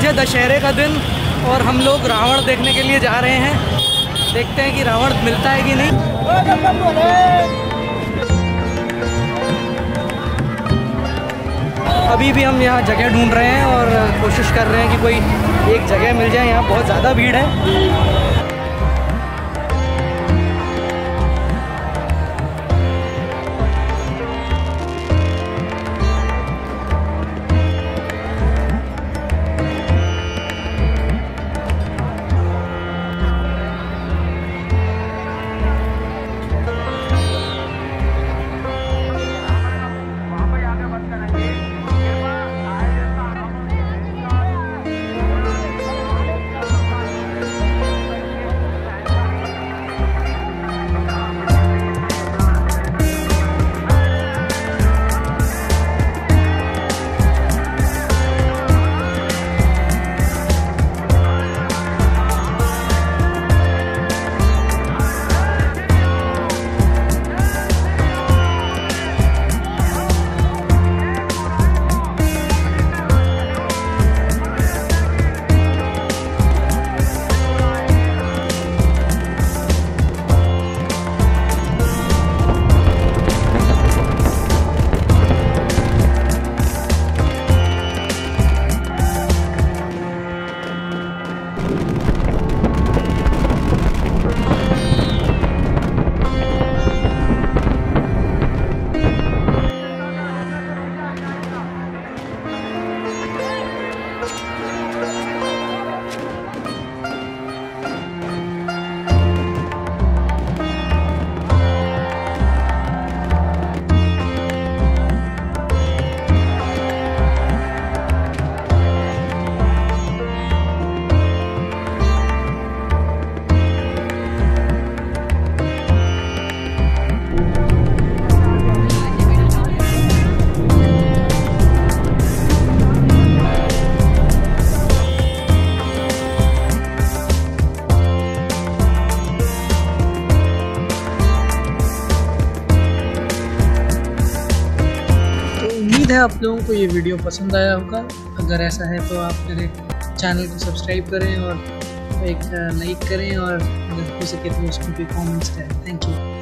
है दशहरे का दिन और हम लोग रावण देखने के लिए जा रहे हैं। देखते हैं कि रावण मिलता है कि नहीं। अभी भी हम यहाँ जगह ढूंढ रहे हैं और कोशिश कर रहे हैं कि कोई एक जगह मिल जाए। यहाँ बहुत ज़्यादा भीड़ है। उम्मीद है आप लोगों को ये वीडियो पसंद आया होगा। अगर ऐसा है तो आप मेरे चैनल को सब्सक्राइब करें और एक लाइक करें और अगर हो सके तो उसमें भी कमेंट्स करें। Thank you.